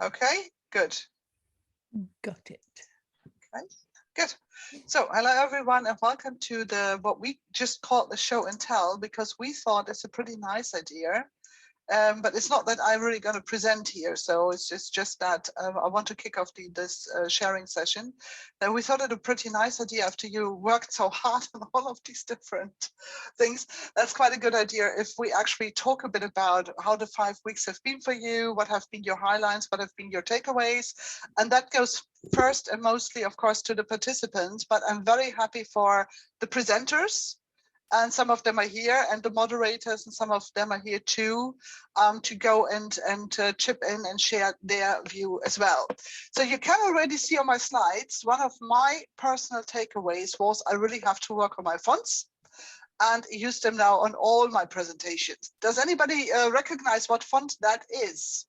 Okay, good. Got it. Okay, good. So hello everyone and welcome to what we just called the show and tell, because we thought it's a pretty nice idea. But it's not that I'm really going to present here. So it's just that I want to kick off this sharing session. And we thought it a pretty nice idea after you worked so hard on all of these different things. That's quite a good idea if we actually talk a bit about how the 5 weeks have been for you, what have been your highlights, what have been your takeaways. And that goes first and mostly, of course, to the participants. But I'm very happy for the presenters. And some of them are here, and the moderators, and some of them are here too, to go and chip in and share their view as well. So you can already see on my slides, one of my personal takeaways was I really have to work on my fonts and use them now on all my presentations. Does anybody recognize what font that is?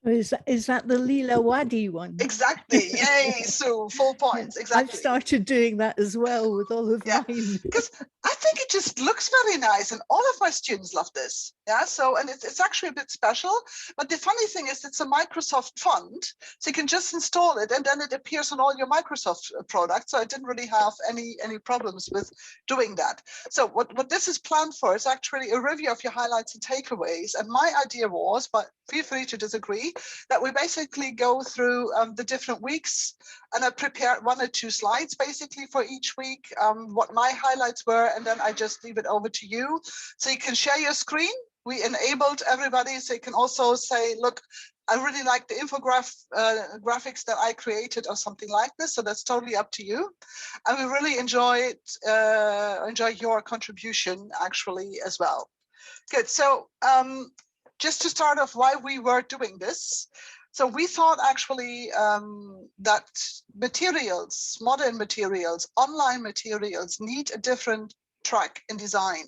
Is that the Lila Wadi one? Exactly. Yay, Sue, full points. Exactly. I've started doing that as well with all of mine. Because I think it just looks very nice, and all of my students love this. Yeah, so, and it's actually a bit special, but the funny thing is it's a Microsoft font, so you can just install it and then it appears on all your Microsoft products. So I didn't really have any problems with doing that. So what this is planned for is actually a review of your highlights and takeaways. And my idea was, but feel free to disagree, that we basically go through the different weeks, and I prepared 1 or 2 slides basically for each week, what my highlights were, and then I just leave it over to you. So you can share your screen. We enabled everybody, so you can also say, look, I really like the graphics that I created or something like this. So that's totally up to you. And we really enjoy your contribution actually as well. Good. So just to start off why we were doing this. So we thought actually that materials, modern materials, online materials need a different track in design.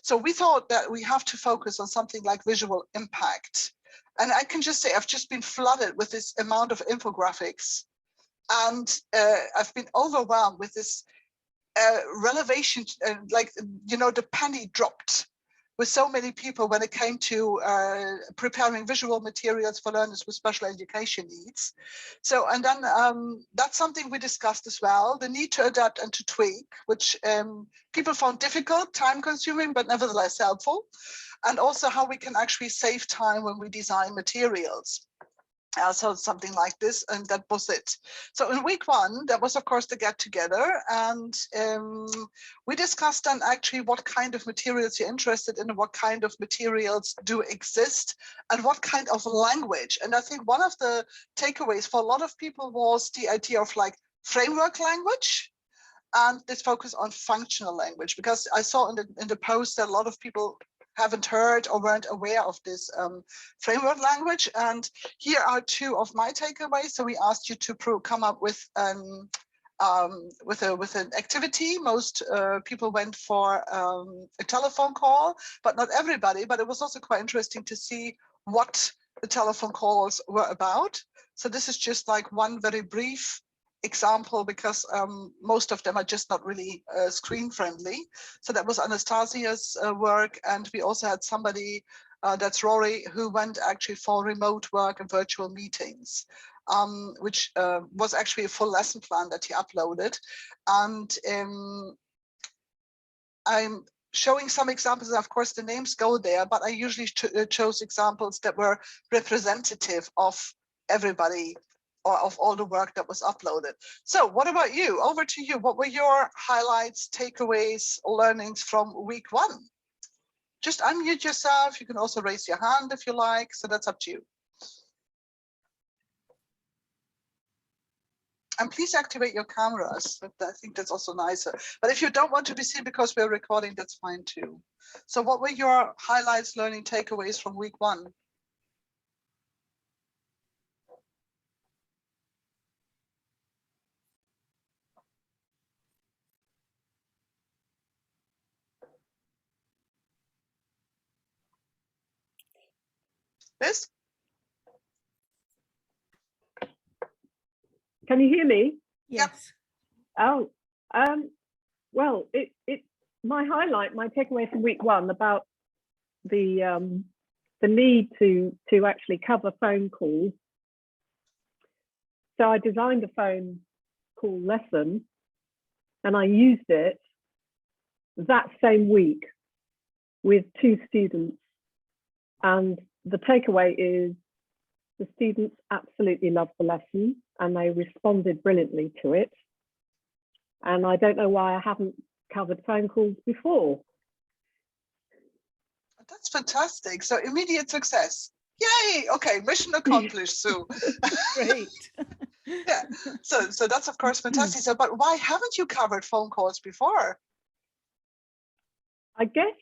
So we thought that we have to focus on something like visual impact. And I can just say I've just been flooded with this amount of infographics. And I've been overwhelmed with this revelation, like, you know, the penny dropped with so many people when it came to preparing visual materials for learners with special education needs. So, and then that's something we discussed as well, the need to adapt and to tweak, which people found difficult, time consuming, but nevertheless helpful. And also how we can actually save time when we design materials. So something like this, and that was it. So in week 1, that was of course the get together, and we discussed then actually what kind of materials you're interested in, what kind of materials do exist, and what kind of language. And I think one of the takeaways for a lot of people was the idea of like framework language, and this focus on functional language, because I saw in the post that a lot of people haven't heard or weren't aware of this framework language. And here are 2 of my takeaways. So we asked you to come up with an activity. Most people went for a telephone call, but not everybody. But it was also quite interesting to see what the telephone calls were about. So this is just like one very brief example, because most of them are just not really screen friendly. So that was Anastasia's work. And we also had somebody, that's Rory, who went actually for remote work and virtual meetings, which was actually a full lesson plan that he uploaded. And I'm showing some examples, and of course the names go there, but I usually chose examples that were representative of everybody, or of all the work that was uploaded. So what about you? Over to you. What were your highlights, takeaways, learnings from week 1? Just unmute yourself. You can also raise your hand if you like. So that's up to you. And please activate your cameras. I think that's also nicer. But if you don't want to be seen because we're recording, that's fine too. So what were your highlights, learning takeaways from week 1? Liz? Can you hear me? Yes. Oh, well, my highlight, my takeaway from week 1 about the the need to actually cover phone calls. So I designed a phone call lesson, and I used it that same week with 2 students. And the takeaway is the students absolutely loved the lesson and they responded brilliantly to it. And I don't know why I haven't covered phone calls before. That's fantastic. So immediate success. Yay. Okay, mission accomplished, Sue. Great. Yeah. So that's of course fantastic. So, but why haven't you covered phone calls before? I guess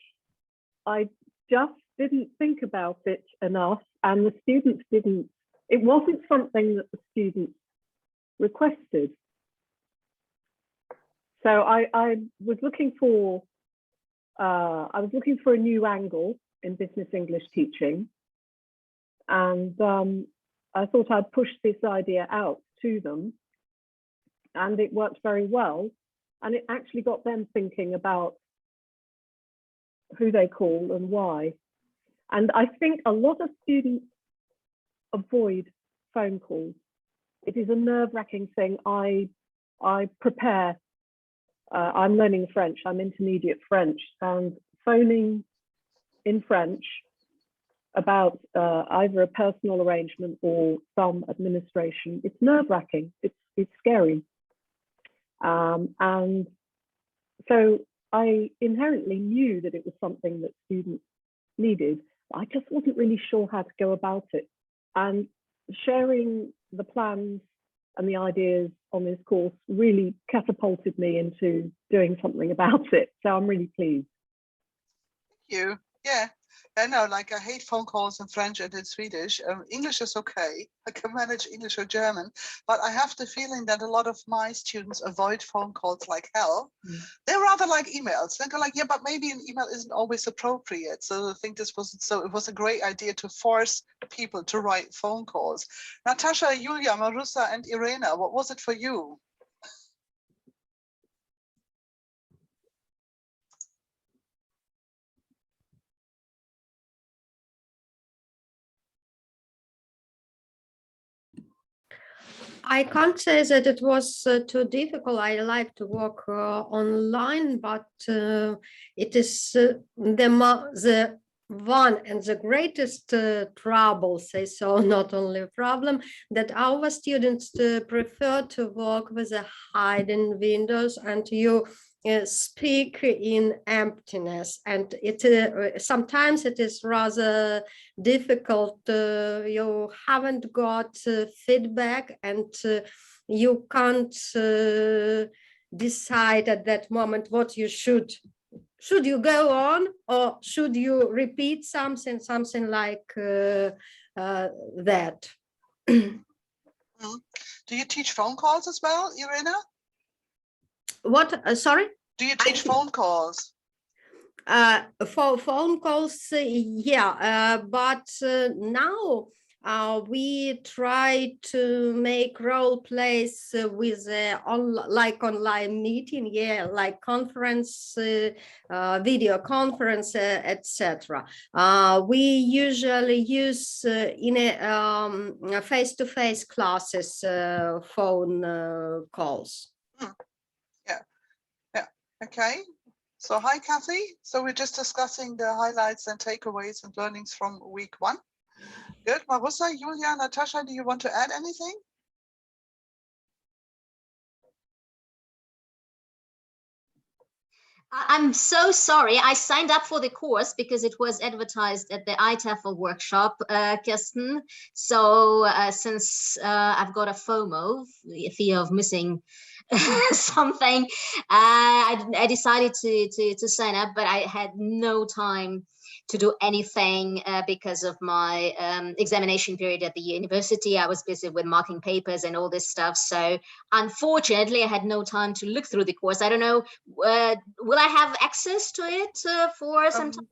I just didn't think about it enough, and the students didn't. It wasn't something that the students requested. So I was looking for a new angle in business English teaching, and I thought I'd push this idea out to them, and it worked very well, and it actually got them thinking about who they call and why. And I think a lot of students avoid phone calls. It is a nerve-wracking thing. I prepare. I'm learning French. I'm intermediate French, and phoning in French about either a personal arrangement or some administration, it's nerve-wracking. It's scary. And so I inherently knew that it was something that students needed. I just wasn't really sure how to go about it. And sharing the plans and the ideas on this course really catapulted me into doing something about it. So I'm really pleased. Thank you. Yeah. I know, like I hate phone calls in French and in Swedish. English is okay. I can manage English or German, but I have the feeling that a lot of my students avoid phone calls like hell. They rather like emails. They go like, yeah, but maybe an email isn't always appropriate. So I think this wasn't so. It was a great idea to force people to write phone calls. Natasha, Julia, Marusa, and Irena, what was it for you? I can't say that it was too difficult. I like to work online, but it is the one and the greatest trouble, say so, not only a problem, that our students prefer to work with a hidden windows, and you speak in emptiness, and it sometimes it is rather difficult. You haven't got feedback, and you can't decide at that moment what you should you go on, or should you repeat something like that. Do you teach phone calls as well, Irena? What? Sorry? Do you teach phone calls? For phone calls, yeah, but now we try to make role plays with online meeting, yeah, like conference, video conference, etc. We usually use in a face-to-face classes phone calls. Yeah. Okay. So hi, Kathy. So we're just discussing the highlights and takeaways and learnings from week 1. Good. Marusa, Julia, Natasha, do you want to add anything? I'm so sorry. I signed up for the course because it was advertised at the ITEFL workshop, Kirsten. So since I've got a FOMO, fear of missing something, I decided to sign up, but I had no time to do anything because of my examination period at the university. I was busy with marking papers and all this stuff. So unfortunately, I had no time to look through the course. I don't know, will I have access to it for some time?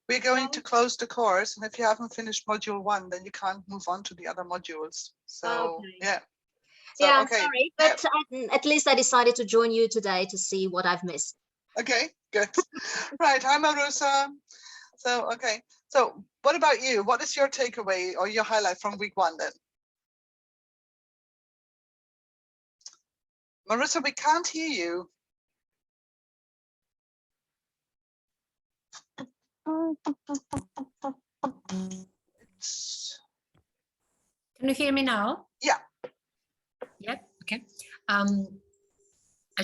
We're going to close the course, and if you haven't finished module 1, then you can't move on to the other modules. So, okay. yeah. So, yeah, okay. Sorry, but at least I decided to join you today to see what I've missed. Okay, good. Right, hi Marusa. So, okay. So what about you? What is your takeaway or your highlight from week 1 then? Marissa, we can't hear you. Can you hear me now? Yeah. Yep. Okay. I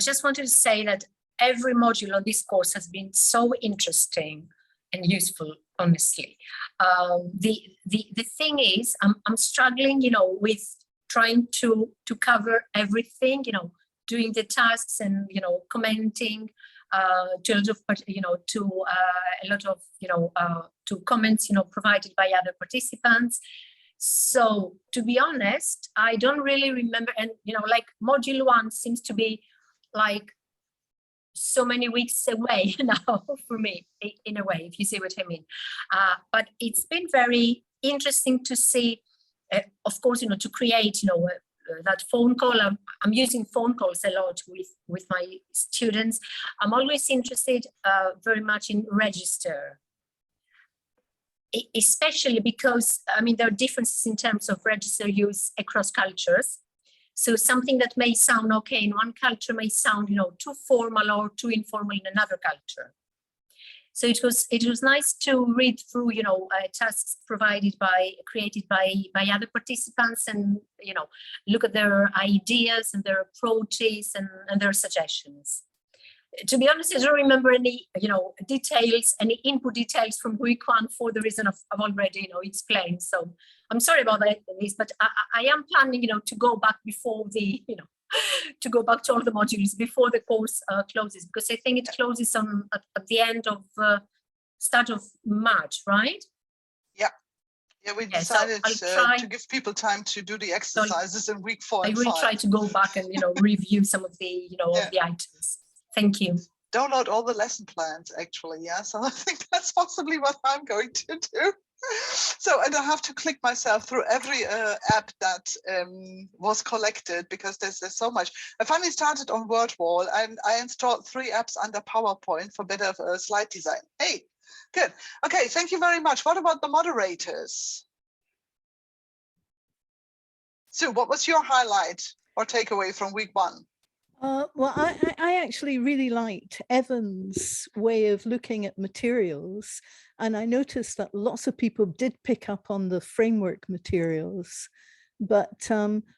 just wanted to say that every module on this course has been so interesting and useful, honestly. The thing is, I'm struggling, with trying to cover everything, doing the tasks and, commenting to a lot of, to comments, provided by other participants. So to be honest, I don't really remember. And, like module 1 seems to be like so many weeks away now for me, in a way, if you see what I mean. But it's been very interesting to see, of course, to create, that phone call. I'm using phone calls a lot with my students. I'm always interested very much in register, especially because, there are differences in terms of register use across cultures. So something that may sound okay in one culture may sound, too formal or too informal in another culture. So it was nice to read through, tasks created by other participants, and look at their ideas and their approaches and their suggestions. To be honest, I don't remember any, details, any input details from week 1 for the reason of I've already, explained. So I'm sorry about this, but I am planning, to go back before the, to go back to all the modules before the course closes, because I think it closes at the end of start of March, right? Yeah. Yeah, we decided to give people time to do the exercises in week 4 and 5. I will try to go back and, review some of the, of the items. Thank you. Download all the lesson plans, actually. Yeah, so I think that's possibly what I'm going to do. So, and I have to click myself through every app that was collected, because there's so much. I finally started on WordWall, and I installed 3 apps under PowerPoint for better slide design. Hey, good. Okay, thank you very much. What about the moderators? Sue, what was your highlight or takeaway from week 1? Well, I actually really liked Evan's way of looking at materials, and I noticed that lots of people did pick up on the framework materials, but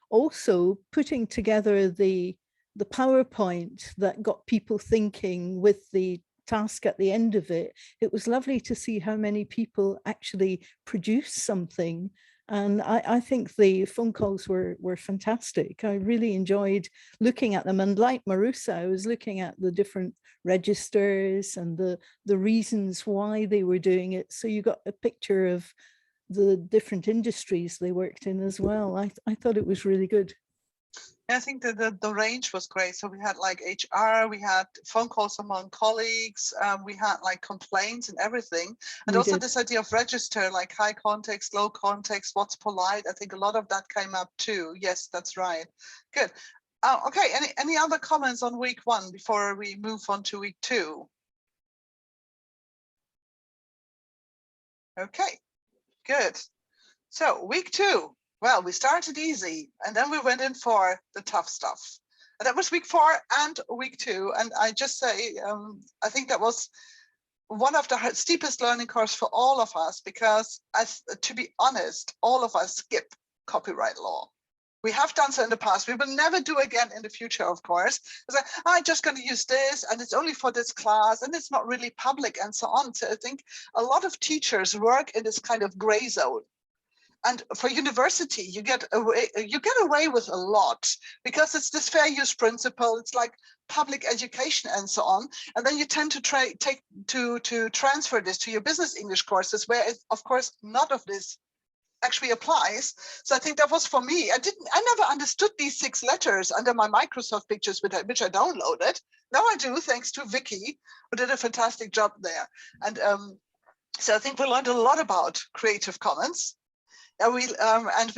also putting together the PowerPoint that got people thinking with the task at the end of it. It was lovely to see how many people actually produced something. And I think the phone calls were fantastic. I really enjoyed looking at them. And like Marusa, I was looking at the different registers and the reasons why they were doing it. So you got a picture of the different industries they worked in as well. I thought it was really good. I think that the range was great. So we had like HR, we had phone calls among colleagues, we had like complaints and everything. And also this idea of register, like high context, low context, what's polite. I think a lot of that came up too. Yes, that's right. Good. Okay, any other comments on week 1 before we move on to week 2? Okay, good. So week 2. Well, we started easy, and then we went in for the tough stuff. And that was week 4 and week 2. And I just say, I think that was one of the steepest learning curves for all of us, because to be honest, all of us skip copyright law. We have done so in the past. We will never do again in the future, of course. It's like, I'm just going to use this, and it's only for this class, and it's not really public, and so on. So I think a lot of teachers work in this kind of gray zone. And for university, you get away with a lot, because it's this fair use principle. It's like public education and so on. And then you tend to transfer this to your business English courses, where of course none of this actually applies. So I think that was for me. I never understood these 6 letters under my Microsoft pictures, which I downloaded. Now I do, thanks to Vicky, who did a fantastic job there. And so I think we learned a lot about Creative Commons. And we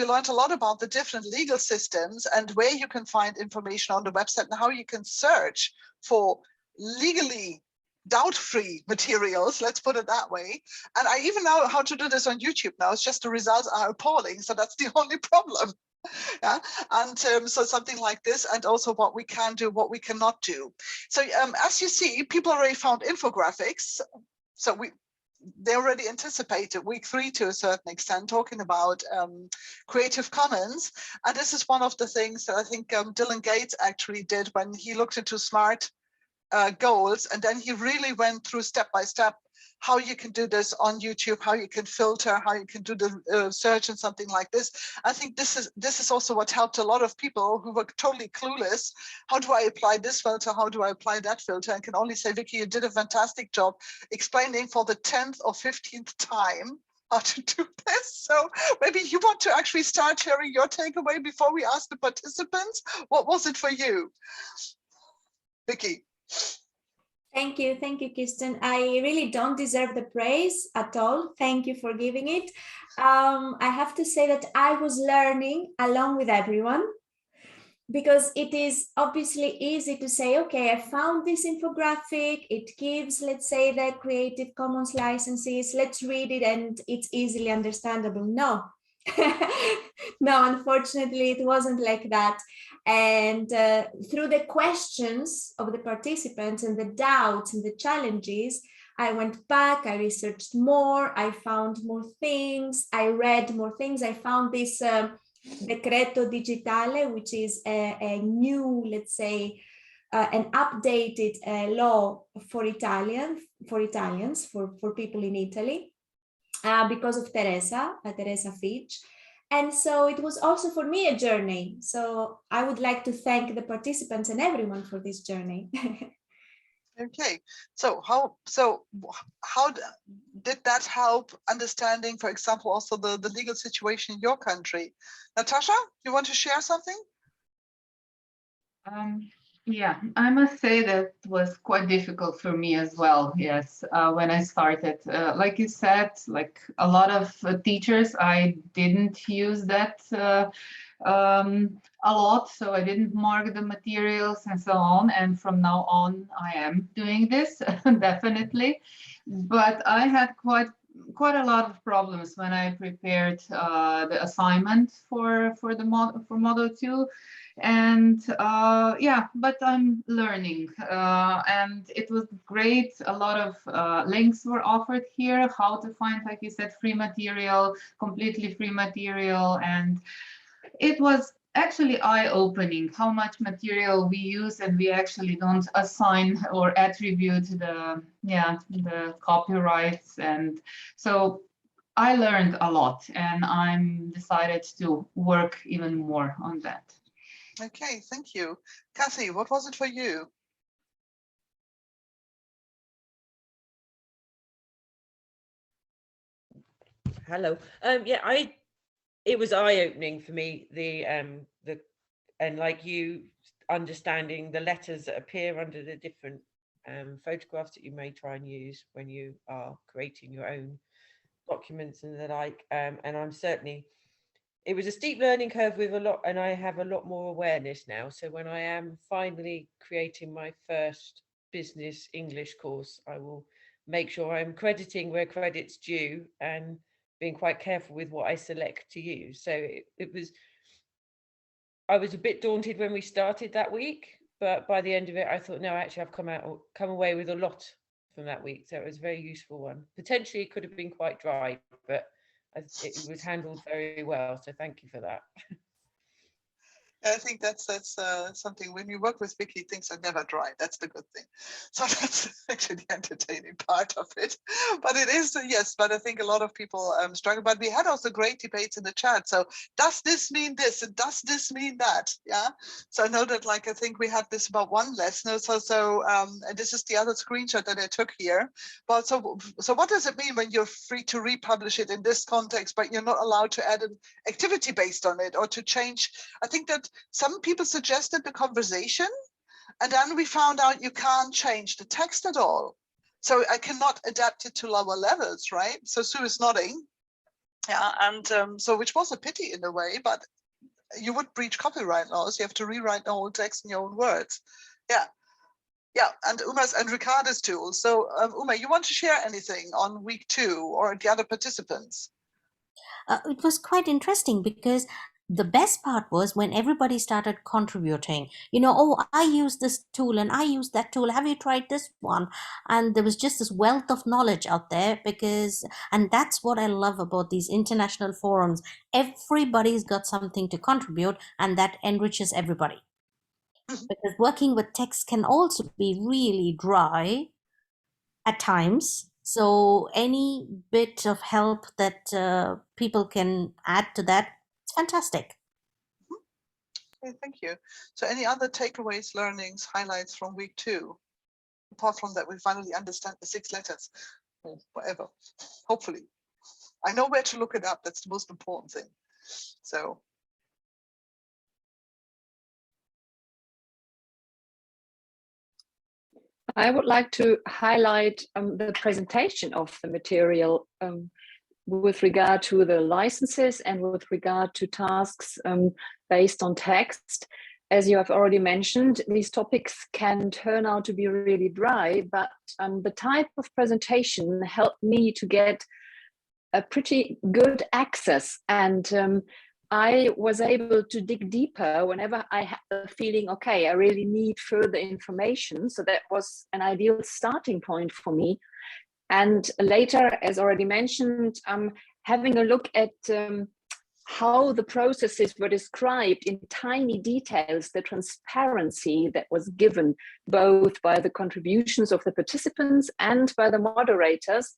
learned a lot about the different legal systems and where you can find information on the website and how you can search for legally doubt-free materials, let's put it that way. And I even know how to do this on YouTube now. It's just the results are appalling. So that's the only problem. Yeah, and so something like this, and also what we can do, what we cannot do. So as you see, people already found infographics. So they already anticipated week 3 to a certain extent, talking about Creative Commons. And this is one of the things that I think Dylan Gates actually did when he looked into SMART goals, and then he really went through step by step how you can do this on YouTube, how you can filter, how you can do the search and something like this. I think this is also what helped a lot of people who were totally clueless. How do I apply this filter? How do I apply that filter? And can only say, Vicky, you did a fantastic job explaining for the 10th or 15th time how to do this. So maybe you want to actually start sharing your takeaway before we ask the participants. What was it for you, Vicky? Thank you, Kirsten. I really don't deserve the praise at all. Thank you for giving it. I have to say that I was learning along with everyone, because it is obviously easy to say, okay, I found this infographic, it gives, let's say, the Creative Commons licenses, let's read it and it's easily understandable. No, no, unfortunately, it wasn't like that. And through the questions of the participants and the doubts and the challenges, I went back, I researched more, I found more things, I read more things. I found this Decreto Digitale, which is a new, let's say, an updated law for Italians, for people in Italy, because of Teresa Fitch. And so it was also for me a journey. So I would like to thank the participants and everyone for this journey. Okay, so how did that help understanding, for example, also the legal situation in your country? Natasha, you want to share something? Yeah, I must say that was quite difficult for me as well. Yes, when I started, like you said, like a lot of teachers, I didn't use that a lot, so I didn't mark the materials and so on. And from now on, I am doing this definitely. But I had quite a lot of problems when I prepared the assignment for Model 2. And yeah, but I'm learning, and it was great. A lot of links were offered here, how to find, like you said, free material, completely free material. And it was actually eye-opening how much material we use and we actually don't assign or attribute the copyrights. And so I learned a lot, and I'm decided to work even more on that. Okay, thank you. Kathy, what was it for you? Hello. Yeah, it was eye-opening for me, and like you, understanding the letters that appear under the different photographs that you may try and use when you are creating your own documents and the like. And I'm certainly, it was a steep learning curve with a lot, and I have a lot more awareness now. So when I am finally creating my first business English course, I will make sure I'm crediting where credit's due and being quite careful with what I select to use. So I was a bit daunted when we started that week, but by the end of it, I thought, no, actually, I've come away with a lot from that week. So it was a very useful one. Potentially, it could have been quite dry, but it was handled very well. So thank you for that. I think that's something when you work with Vicky, things are never dry. That's the good thing. So that's actually the entertaining part of it. But it is, yes, but I think a lot of people struggle. But we had also great debates in the chat. So does this mean this? And does this mean that? Yeah. So I know that, like, I think we had this about one lesson. So and this is the other screenshot that I took here. But so what does it mean when you're free to republish it in this context, but you're not allowed to add an activity based on it or to change? I think that some people suggested the conversation, and then we found out you can't change the text at all. So I cannot adapt it to lower levels, right? So Sue is nodding. Yeah, and so which was a pity in a way, but you would breach copyright laws. You have to rewrite the whole text in your own words. Yeah. Yeah, and Uma's and Ricardo's tool. So Uma, you want to share anything on week 2 or the other participants? It was quite interesting because the best part was when everybody started contributing, oh, I use this tool and I use that tool. Have you tried this one? And there was just this wealth of knowledge out there and that's what I love about these international forums. Everybody's got something to contribute and that enriches everybody. Because working with text can also be really dry at times. So any bit of help that people can add to that, it's fantastic. Okay, thank you. So any other takeaways, learnings, highlights from week 2? Apart from that, we finally understand the 6 letters or whatever, hopefully. I know where to look it up. That's the most important thing. So. I would like to highlight the presentation of the material with regard to the licenses and with regard to tasks based on text. As you have already mentioned, these topics can turn out to be really dry, but the type of presentation helped me to get a pretty good access, and I was able to dig deeper whenever I had the feeling, okay, I really need further information. So that was an ideal starting point for me. And later, as already mentioned, having a look at how the processes were described in tiny details, the transparency that was given both by the contributions of the participants and by the moderators,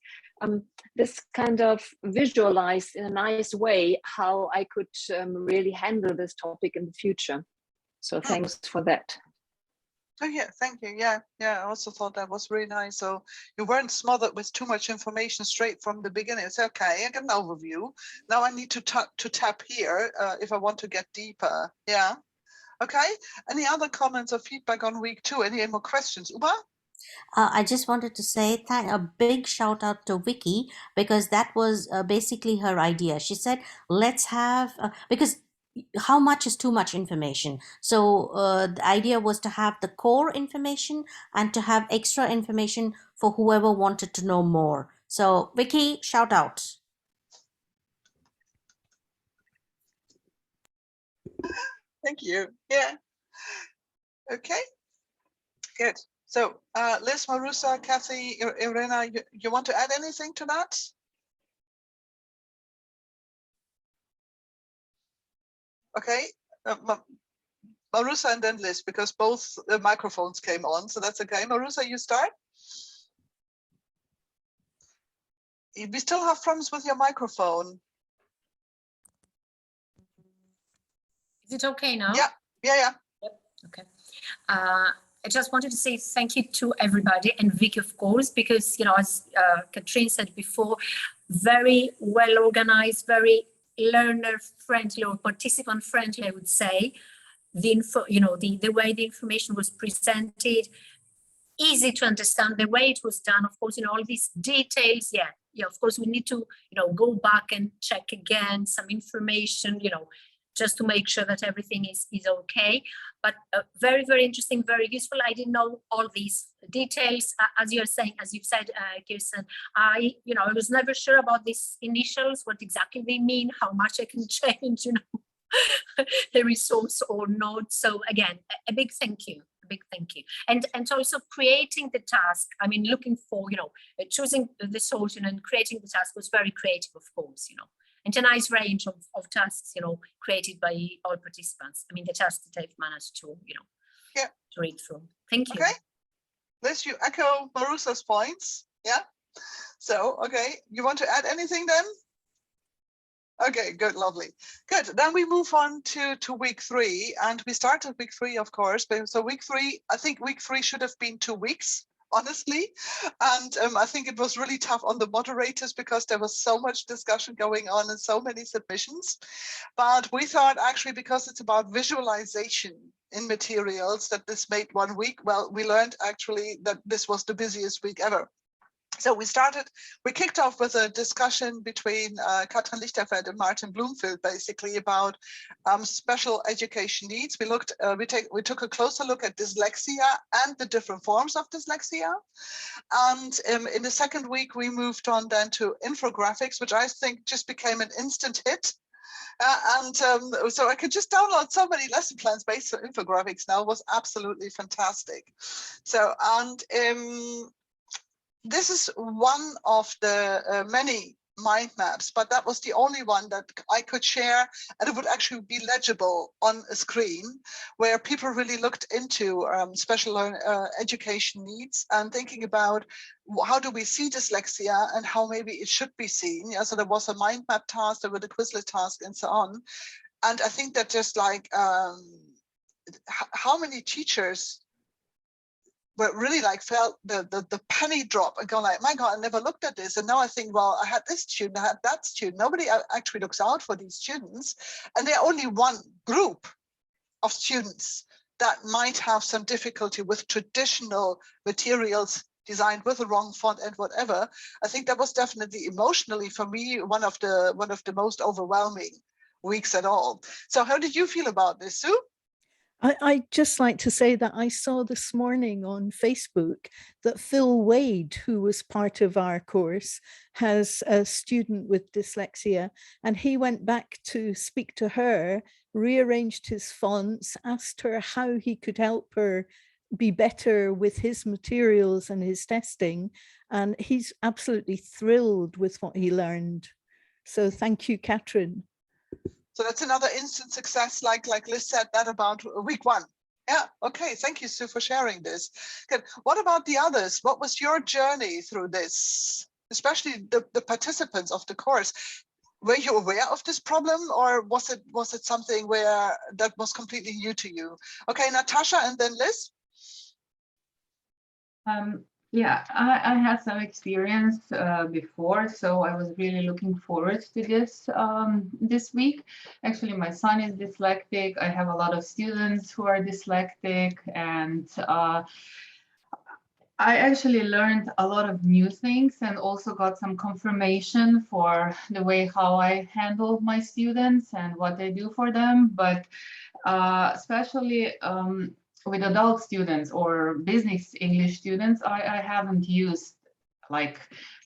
this kind of visualized in a nice way how I could really handle this topic in the future. So thanks for that. Oh yeah, thank you. Yeah, I also thought that was really nice. So you weren't smothered with too much information straight from the beginning. It's okay, I get an overview. Now I need to tap here if I want to get deeper. Yeah. Okay. Any other comments or feedback on week 2? Any more questions? Uma? I just wanted to say a big shout out to Vicky, because that was basically her idea. She said, let's have, because how much is too much information? So the idea was to have the core information and to have extra information for whoever wanted to know more. So Vicky, shout out. Thank you. Yeah. Okay. Good. So Liz, Marusa, Kathy, Irena, you want to add anything to that? Okay. Marusa and then Liz, because both microphones came on, so that's okay. Marusa, you start. We still have problems with your microphone. Is it okay now? Yeah. Yep, okay. I just wanted to say thank you to everybody and Vicky, of course, because, as Katrine said before, very well organized, very learner friendly or participant friendly, I would say. The info, the way the information was presented, easy to understand, the way it was done, of course, all these details. Yeah, of course, we need to, go back and check again some information, just to make sure that everything is okay. But very, very interesting, very useful. I didn't know all these details, as you've said, Kirsten. I was never sure about these initials, what exactly they mean, how much I can change, the resource or not. So again, a big thank you. And also creating the task. I mean, looking for, choosing the source and creating the task was very creative, of course, and a nice range of tasks, created by all participants. I mean, the tasks that I've managed to, to read through. Thank you. Okay. Liz, you echo Marusa's points. Yeah. So, okay, you want to add anything then? Okay, good, lovely. Good. Then we move on to week 3, and we started week 3, of course. So week 3, I think week 3 should have been 2 weeks. Honestly, and I think it was really tough on the moderators because there was so much discussion going on and so many submissions. But we thought actually, because it's about visualization in materials, that this made 1 week. Well, we learned actually that this was the busiest week ever. So we kicked off with a discussion between Katrin Lichterfeld and Martin Bloomfield, basically about special education needs. We took a closer look at dyslexia and the different forms of dyslexia. And in the second week, we moved on then to infographics, which I think just became an instant hit. So I could just download so many lesson plans based on infographics now. It was absolutely fantastic. So, and this is one of the many mind maps, but that was the only one that I could share, and it would actually be legible on a screen, where people really looked into special education needs and thinking about how do we see dyslexia and how maybe it should be seen. Yeah, so there was a mind map task, there were the Quizlet task, and so on. And I think that just like how many teachers but really like felt the penny drop and go like, my God, I never looked at this. And now I think, well, I had this student, I had that student. Nobody actually looks out for these students. And they're only one group of students that might have some difficulty with traditional materials designed with the wrong font and whatever. I think that was definitely emotionally for me one of the most overwhelming weeks at all. So how did you feel about this, Sue? I'd just like to say that I saw this morning on Facebook that Phil Wade, who was part of our course, has a student with dyslexia, and he went back to speak to her, rearranged his fonts, asked her how he could help her be better with his materials and his testing, and he's absolutely thrilled with what he learned. So thank you, Katrin. So that's another instant success, like Liz said that about week one. Yeah, okay, thank you, Sue, for sharing this. Good. What about the others? What was your journey through this, especially the participants of the course? Were you aware of this problem, or was it something where that was completely new to you? Okay, Natasha and then Liz. Yeah, I had some experience before, so I was really looking forward to this this week. Actually, my son is dyslexic. I have a lot of students who are dyslexic, and I actually learned a lot of new things and also got some confirmation for the way how I handle my students and what I do for them. But especially with adult students or business English students, I haven't used like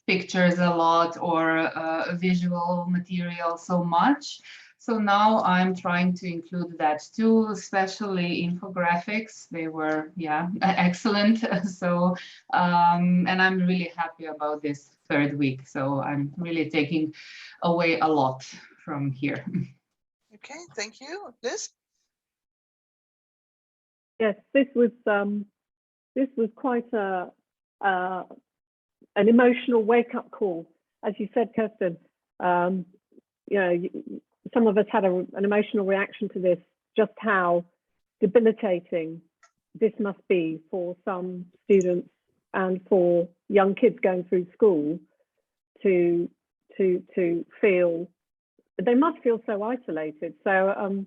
pictures a lot or visual material so much. So now I'm trying to include that too, especially infographics. They were, yeah, excellent. So, and I'm really happy about this third week. So I'm really taking away a lot from here. Okay, thank you. Liz? Yes, this was quite an emotional wake-up call, as you said, Kirsten. You know, some of us had an emotional reaction to this, just how debilitating this must be for some students and for young kids going through school to feel, they must feel so isolated. So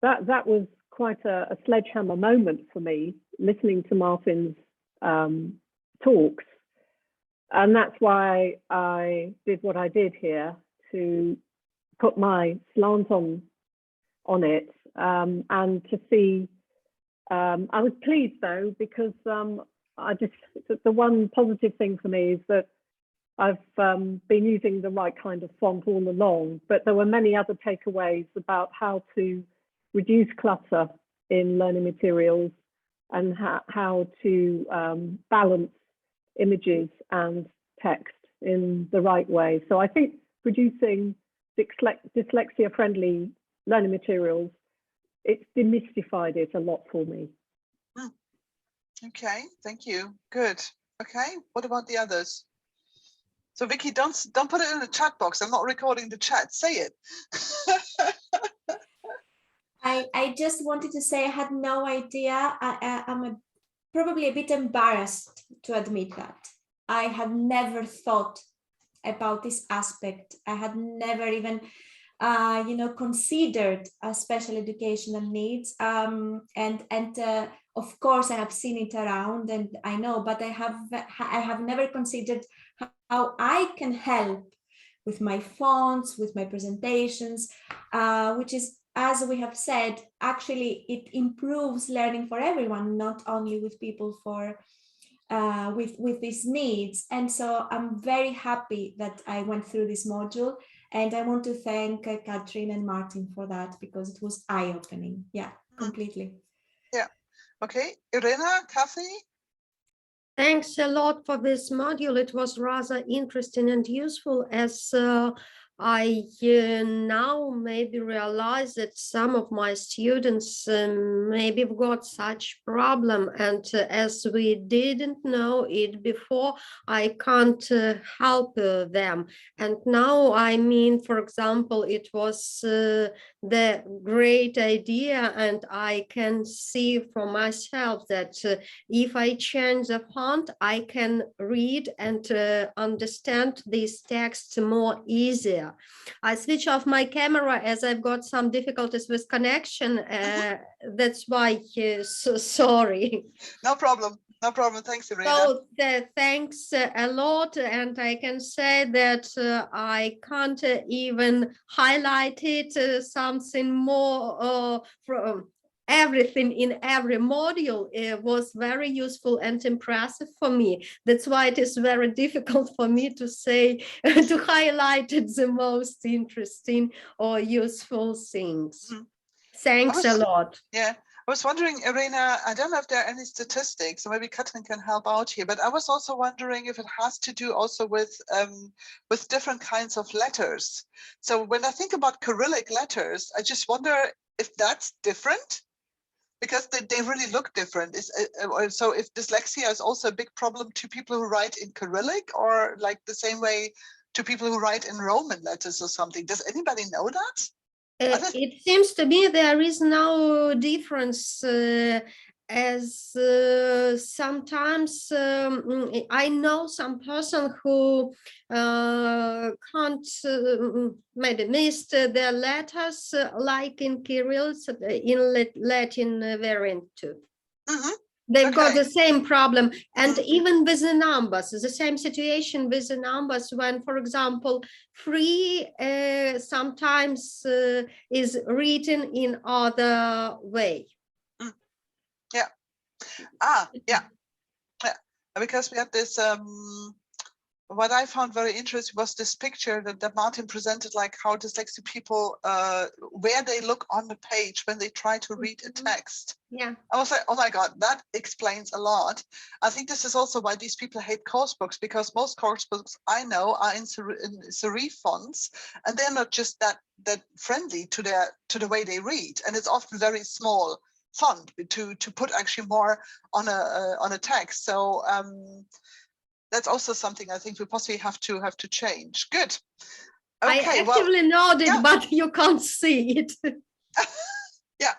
that was quite a sledgehammer moment for me, listening to Martin's talks. And that's why I did what I did here, to put my slant on it, and to see, I was pleased though, because the one positive thing for me is that I've been using the right kind of font all along, but there were many other takeaways about how to reduce clutter in learning materials and how to balance images and text in the right way. So I think producing dyslexia-friendly learning materials, it's demystified it a lot for me. Okay, thank you. Good. Okay, what about the others? So Vicky, don't put it in the chat box. I'm not recording the chat. Say it. I just wanted to say I had no idea. I'm probably a bit embarrassed to admit that. I had never thought about this aspect. I had never even considered special educational needs. Of course, I have seen it around, and I know, but I have never considered how I can help with my fonts, with my presentations, which is, as we have said, actually it improves learning for everyone, not only with people with these needs. And so I'm very happy that I went through this module, and I want to thank Katrin and Martin for that, because it was eye-opening. Yeah, completely. Yeah. Okay, Irena, Kathy? Thanks a lot for this module. It was rather interesting and useful, as I now maybe realize that some of my students maybe have got such problem, and as we didn't know it before, I can't help them. And now, I mean, for example, it was the great idea, and I can see for myself that if I change the font, I can read and understand these texts more easier. I switch off my camera as I've got some difficulties with connection. That's why, so sorry. No problem. No problem. Thanks, Irena. So thanks a lot. And I can say that I can't even highlight it, something more from everything in every module. It was very useful and impressive for me. That's why it is very difficult for me to say, to highlight the most interesting or useful things. Thanks a lot. Yeah. I was wondering, Irena, I don't know if there are any statistics, so maybe Katrin can help out here, but I was also wondering if it has to do also with different kinds of letters. So when I think about Cyrillic letters, I just wonder if that's different, because they really look different. So if dyslexia is also a big problem to people who write in Cyrillic, or like the same way to people who write in Roman letters or something. Does anybody know that? It seems to me there is no difference, as sometimes I know some person who can't maybe missed their letters like in Cyrillic, in Latin variant too. They've got the same problem, and even with the numbers, the same situation with the numbers, when, for example, 3 sometimes is written in other way. Yeah. Yeah. Because we had this, what I found very interesting was this picture that Martin presented, like how dyslexic people, where they look on the page when they try to read a text. Yeah. I was like, oh my God, that explains a lot. I think this is also why these people hate course books, because most course books I know are in serif fonts, and they're not just that friendly to the way they read, and it's often very small font to put actually more on a text. So that's also something I think we possibly have to change. Good. Okay, I actively nodded, but you can't see it. Yeah.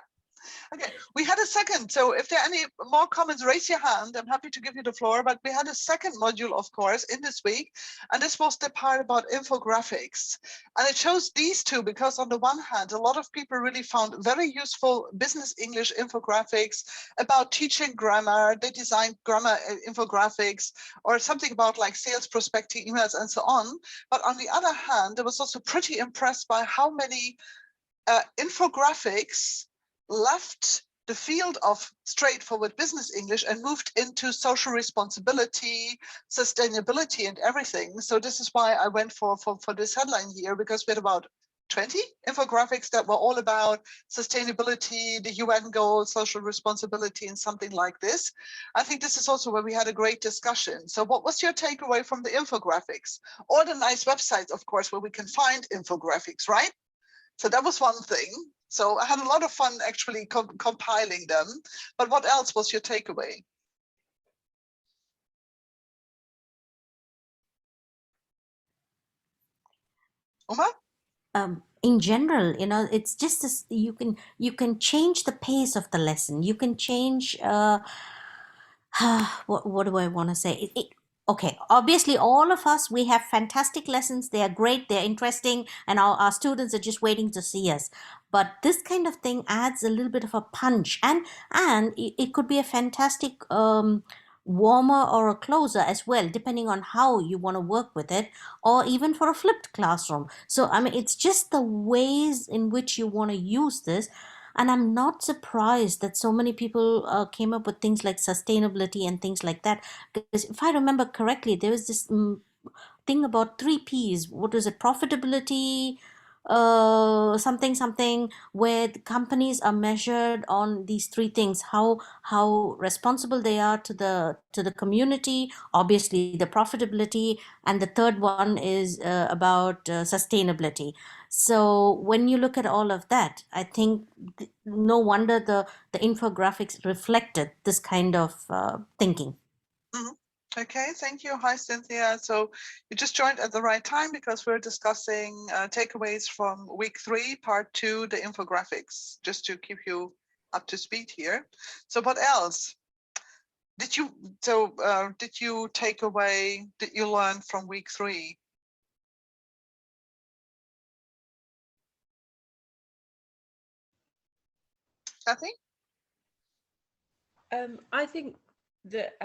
Okay, we had a second. So if there are any more comments, raise your hand. I'm happy to give you the floor. But we had a second module, of course, in this week. And this was the part about infographics. And it shows these two because on the one hand, a lot of people really found very useful business English infographics about teaching grammar. They designed grammar infographics or something about like sales prospecting emails and so on. But on the other hand, I was also pretty impressed by how many infographics left the field of straightforward business English and moved into social responsibility, sustainability, and everything. So this is why I went for this headline here, because we had about 20 infographics that were all about sustainability, the UN goals, social responsibility, and something like this. I think this is also where we had a great discussion. So what was your takeaway from the infographics? All the nice websites, of course, where we can find infographics, right? So that was one thing. So I had a lot of fun actually compiling them. But what else was your takeaway? Uma? In general, it's just this, you can change the pace of the lesson. You can change what do I want to say? Okay, obviously all of us, we have fantastic lessons. They are great, they're interesting, and our students are just waiting to see us. But this kind of thing adds a little bit of a punch, and it could be a fantastic warmer or a closer as well, depending on how you want to work with it, or even for a flipped classroom. So I mean, it's just the ways in which you want to use this. And I'm not surprised that so many people came up with things like sustainability and things like that. Because if I remember correctly, there was this thing about 3Ps. What was it? Profitability, something, where the companies are measured on these three things: how responsible they are to the community, obviously the profitability, and the third one is about sustainability. So when you look at all of that, I think no wonder the infographics reflected this kind of thinking. Mhm. Okay, thank you. Hi, Cynthia. So you just joined at the right time because we're discussing takeaways from week 3, part 2, the infographics, just to keep you up to speed here. So what else? Did you take away, did you learn from week 3? Kathy? I think that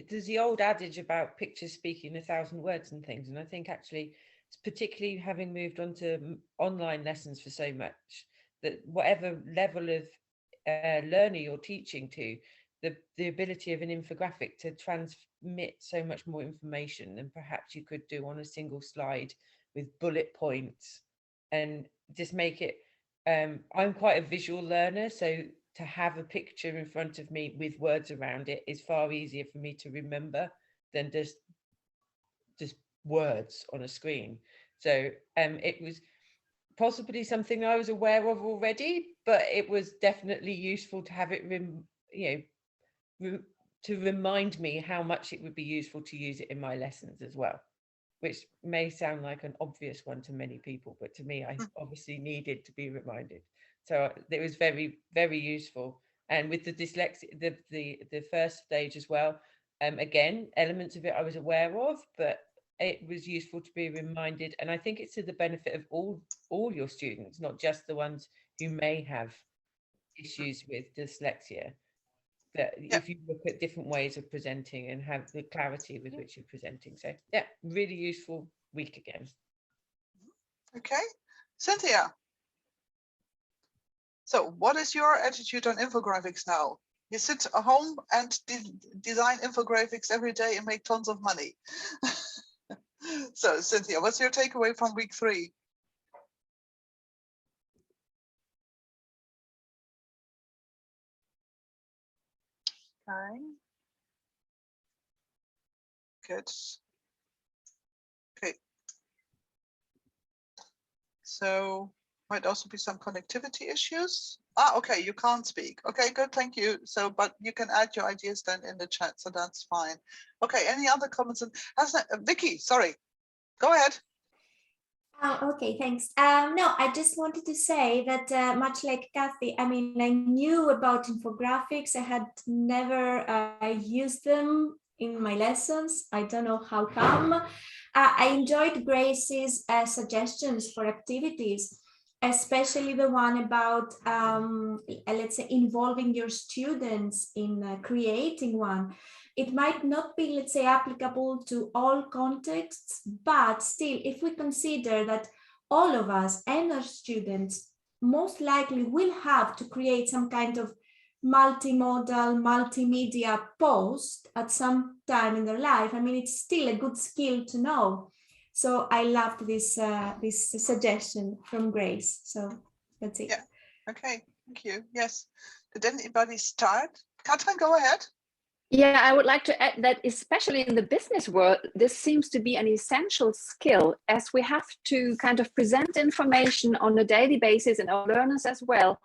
there's the old adage about pictures speaking 1,000 words and things, and I think actually, particularly having moved on to online lessons for so much, that whatever level of learner you're teaching to, the ability of an infographic to transmit so much more information than perhaps you could do on a single slide with bullet points, and just make it. I'm quite a visual learner, so to have a picture in front of me with words around it is far easier for me to remember than just words on a screen. So it was possibly something I was aware of already, but it was definitely useful to have it, to remind me how much it would be useful to use it in my lessons as well, which may sound like an obvious one to many people, but to me, I obviously needed to be reminded. So it was very, very useful. And with the dyslexia, the first stage as well, again, elements of it I was aware of, but it was useful to be reminded. And I think it's to the benefit of all your students, not just the ones who may have issues with dyslexia. That if you look at different ways of presenting and have the clarity with which you're presenting. So yeah, really useful week again. Okay, Cynthia. So what is your attitude on infographics now? You sit at home and design infographics every day and make tons of money. So Cynthia, what's your takeaway from week 3? Okay. Good. Okay. So might also be some connectivity issues. Okay, you can't speak. Okay, good, thank you. So, but you can add your ideas then in the chat, so that's fine. Okay, any other comments? Vicky, sorry, go ahead. Okay, thanks. No, I just wanted to say that much like Kathy, I mean, I knew about infographics. I had never used them in my lessons. I don't know how come. I enjoyed Grace's suggestions for activities, especially the one about, let's say, involving your students in creating one. It might not be, let's say, applicable to all contexts, but still, if we consider that all of us and our students most likely will have to create some kind of multimodal, multimedia post at some time in their life, I mean, it's still a good skill to know. So I loved this this suggestion from Grace. So that's it. Yeah. Okay. Thank you. Yes. Did anybody start? Katrin, go ahead. Yeah, I would like to add that especially in the business world, this seems to be an essential skill, as we have to kind of present information on a daily basis and our learners as well.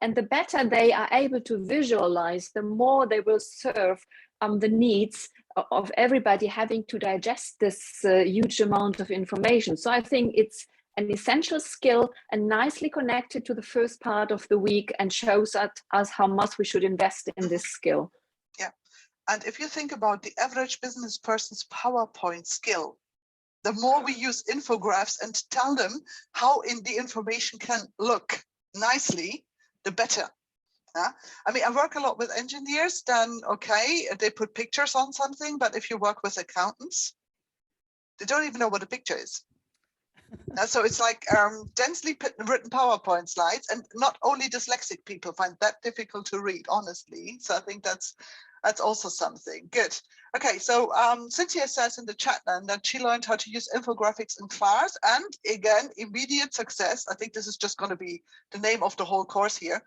And the better they are able to visualize, the more they will serve the needs of everybody having to digest this huge amount of information. So I think it's an essential skill and nicely connected to the first part of the week and shows us how much we should invest in this skill. Yeah. And if you think about the average business person's PowerPoint skill, the more we use infographics and tell them how the information can look nicely, the better. I mean, I work a lot with engineers, then okay, they put pictures on something, but if you work with accountants, they don't even know what a picture is. So it's like densely written PowerPoint slides, and not only dyslexic people find that difficult to read, honestly. So I think that's also something good. Okay, so Cynthia says in the chat then that she learned how to use infographics in class, and again, immediate success. I think this is just going to be the name of the whole course here.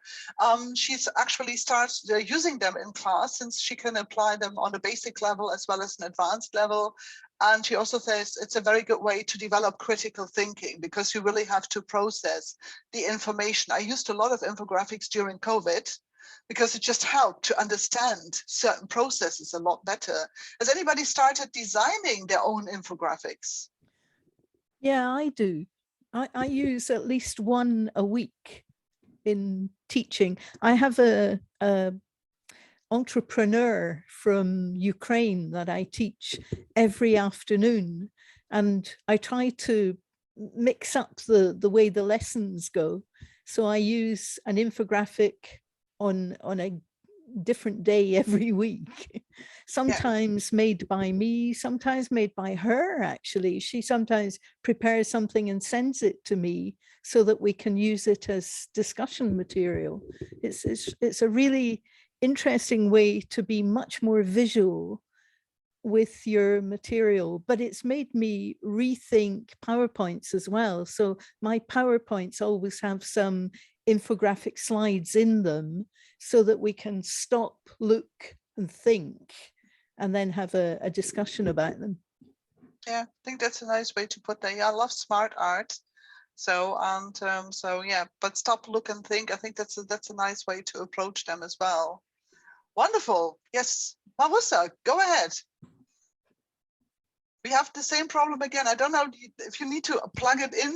She's actually starts using them in class, since she can apply them on a basic level as well as an advanced level. And she also says it's a very good way to develop critical thinking, because you really have to process the information. I used a lot of infographics during COVID, because it just helped to understand certain processes a lot better. Has anybody started designing their own infographics? Yeah, I do. I use at least one a week in teaching. I have a entrepreneur from Ukraine that I teach every afternoon, and I try to mix up the way the lessons go. So I use an infographic on a different day every week, sometimes made by me, sometimes made by her. Actually, she sometimes prepares something and sends it to me so that we can use it as discussion material. It's a really interesting way to be much more visual with your material, but it's made me rethink PowerPoints as well. So my PowerPoints always have some infographic slides in them, so that we can stop, look, and think, and then have a discussion about them. Yeah, I think that's a nice way to put that. Yeah, I love smart art. So so yeah, but stop, look, and think. I think that's a nice way to approach them as well. Wonderful. Yes, Marissa, go ahead. We have the same problem again. I don't know if you need to plug it in,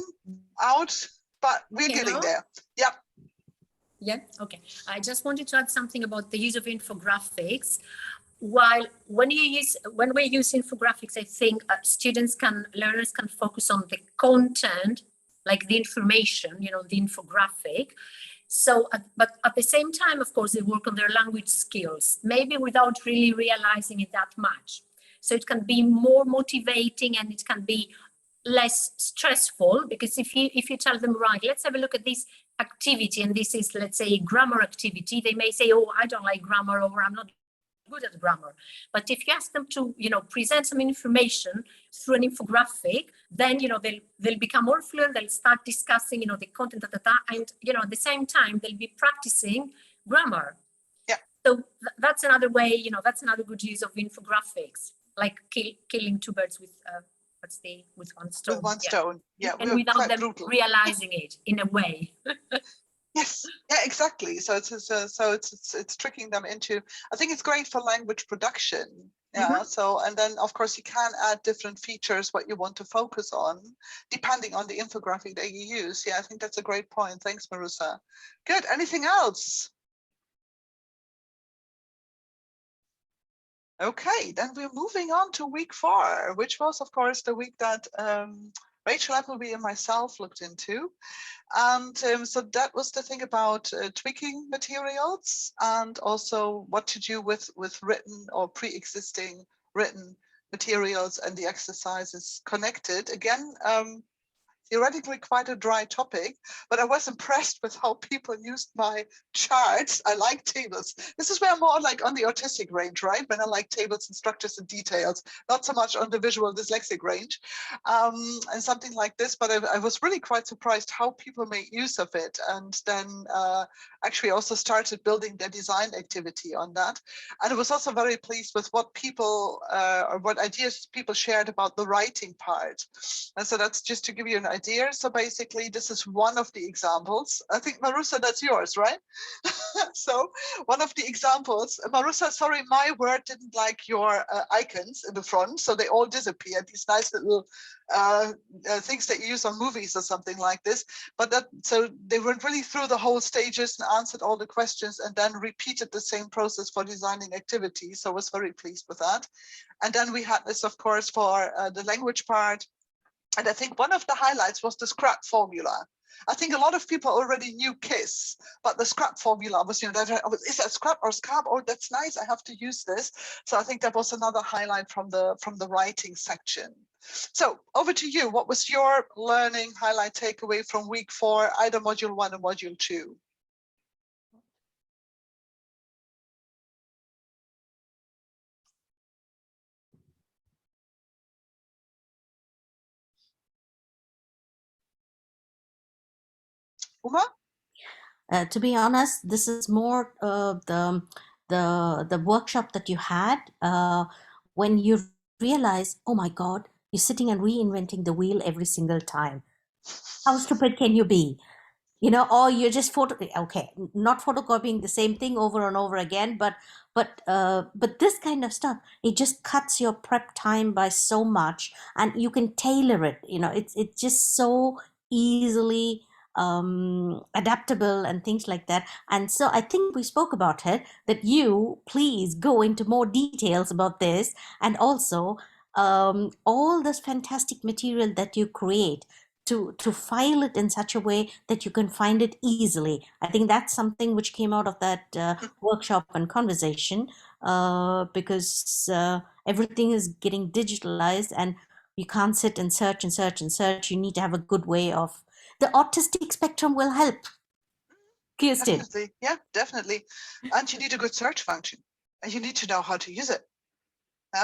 out, but we're getting there. Yeah. Yeah, okay. I just wanted to add something about the use of infographics. While when we use infographics, I think learners can focus on the content, like the information, the infographic. So, but at the same time, of course, they work on their language skills, maybe without really realizing it that much. So it can be more motivating, and it can be less stressful, because if you tell them, right, let's have a look at this activity, and this is, let's say, a grammar activity, they may say, oh, I don't like grammar, or I'm not good at grammar. But if you ask them to, present some information through an infographic, then, they'll become more fluent, they'll start discussing, the content, and, at the same time, they'll be practicing grammar. Yeah. So that's another way, that's another good use of infographics, like killing two birds with with one stone. With one stone, yeah. And without them realizing it, in a way. Yes, yeah, exactly. So it's tricking them into. I think it's great for language production. Yeah. So, and then of course you can add different features what you want to focus on, depending on the infographic that you use. Yeah, I think that's a great point. Thanks, Marissa. Good. Anything else? Okay, then we're moving on to week 4, which was, of course, the week that Rachel Appleby and myself looked into. And so that was the thing about tweaking materials, and also what to do with written or pre-existing written materials and the exercises connected. Again, theoretically quite a dry topic, but I was impressed with how people used my charts. I like tables. This is where I'm more like on the autistic range, right? When I like tables and structures and details, not so much on the visual dyslexic range, and something like this. But I was really quite surprised how people made use of it, and then actually also started building their design activity on that. And I was also very pleased with what people or what ideas people shared about the writing part. And so that's just to give you an idea. So basically, this is one of the examples. I think, Marusa, that's yours, right? So one of the examples, Marusa, sorry, my Word didn't like your icons in the front, so they all disappeared, these nice little things that you use on movies or something like this. But that, so they went really through the whole stages and answered all the questions and then repeated the same process for designing activities. So I was very pleased with that. And then we had this, of course, for the language part. And I think one of the highlights was the scrap formula. I think a lot of people already knew KISS, but the scrap formula was, you know, is that scrap or scrap? Oh, that's nice, I have to use this. So I think that was another highlight from the writing section. So over to you. What was your learning highlight takeaway from week 4, either module 1 or module 2? Uma? To be honest, this is more the workshop that you had when you realize, oh my God, you're sitting and reinventing the wheel every single time. How stupid can you be? You know, or you're just not photocopying the same thing over and over again, but this kind of stuff, it just cuts your prep time by so much, and you can tailor it. You know, it's just so easily adaptable and things like that. And so I think we spoke about it, that you please go into more details about this, and also all this fantastic material that you create, to file it in such a way that you can find it easily. I think that's something which came out of that workshop and conversation, because everything is getting digitalized and you can't sit and search and search and search. You need to have a good way of, the autistic spectrum will help. Kirsten. Definitely, yeah, definitely. And you need a good search function, and you need to know how to use it.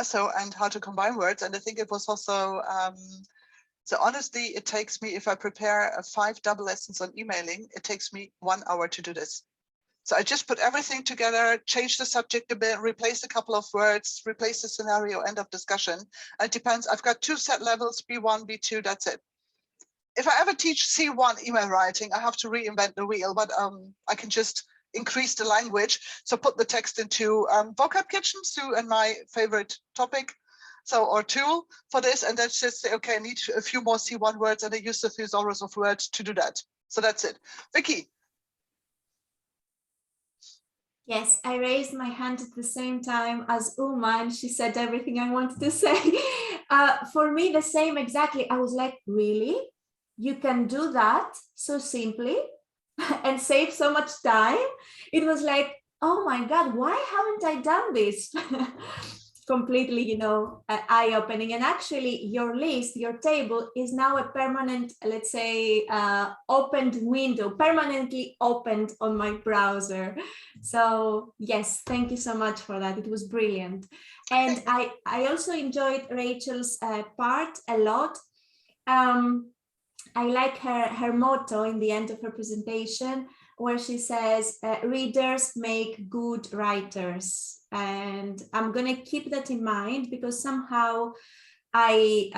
So, and how to combine words. And I think it was also, so honestly, it takes me, if I prepare 5 double lessons on emailing, it takes me 1 hour to do this. So I just put everything together, change the subject a bit, replace a couple of words, replace the scenario, end of discussion. And it depends. I've got 2 set levels, B1, B2, that's it. If I ever teach C1 email writing, I have to reinvent the wheel, but I can just increase the language. So put the text into vocab kitchen, Sue, and my favorite topic. So, or tool for this, and that's just say, okay, I need a few more C1 words, and I use the thesaurus of words to do that. So that's it. Vicky. Yes, I raised my hand at the same time as Uma, and she said everything I wanted to say. For me, the same exactly. I was like, really? You can do that so simply and save so much time? It was like, oh my God, why haven't I done this? Completely, you know, eye-opening. And actually your list, your table is now a permanent, let's say, opened window, permanently opened on my browser. So yes, thank you so much for that. It was brilliant. And I also enjoyed Rachel's part a lot. I like her motto in the end of her presentation, where she says, readers make good writers. And I'm going to keep that in mind, because somehow I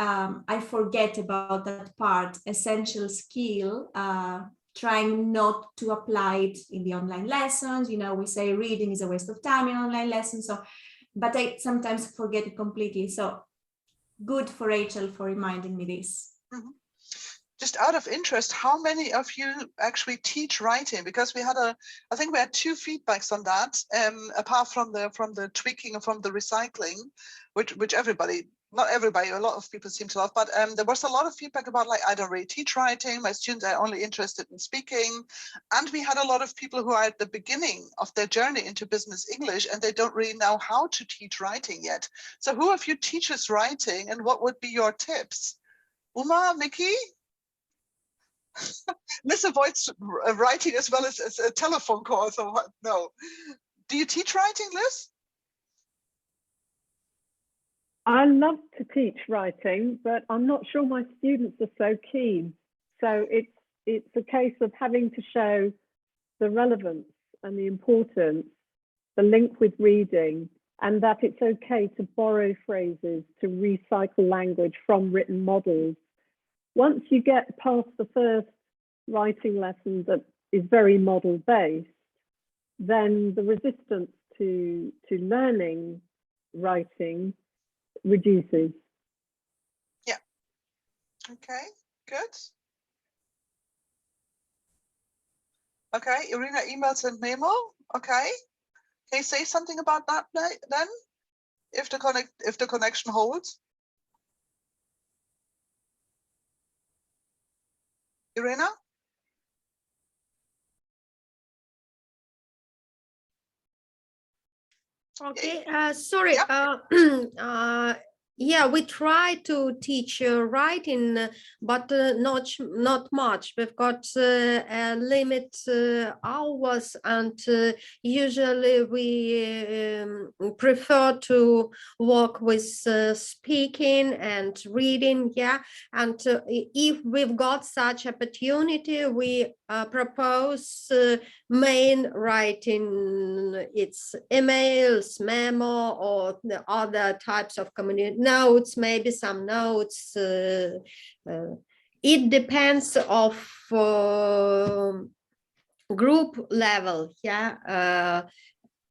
forget about that part, essential skill, trying not to apply it in the online lessons. You know, we say reading is a waste of time in online lessons. So, but I sometimes forget it completely. So good for Rachel for reminding me this. Mm-hmm. Just out of interest, how many of you actually teach writing? Because we had I think we had 2 feedbacks on that, apart from the tweaking and from the recycling, which everybody, not everybody, a lot of people seem to love, but there was a lot of feedback about, like, I don't really teach writing, my students are only interested in speaking. And we had a lot of people who are at the beginning of their journey into business English, and they don't really know how to teach writing yet. So who of you teaches writing, and what would be your tips? Uma, Mickey? Liz avoids writing as well as a telephone call. So what? No. Do you teach writing, Liz? I love to teach writing, but I'm not sure my students are so keen. So it's a case of having to show the relevance and the importance, the link with reading, and that it's okay to borrow phrases, to recycle language from written models. once you get past the first writing lesson that is very model based, then the resistance to learning writing reduces. Yeah. Okay, good. Okay, Irina emails and memo. Okay. Can you say something about that then? If the connection holds. Irina? Okay, sorry. Yeah. Yeah, we try to teach writing, but not much. We've got a limit hours, and usually we prefer to work with speaking and reading. Yeah, and if we've got such opportunity, we propose main writing. It's emails, memo, or the other types of notes, maybe some notes. It depends of group level, yeah,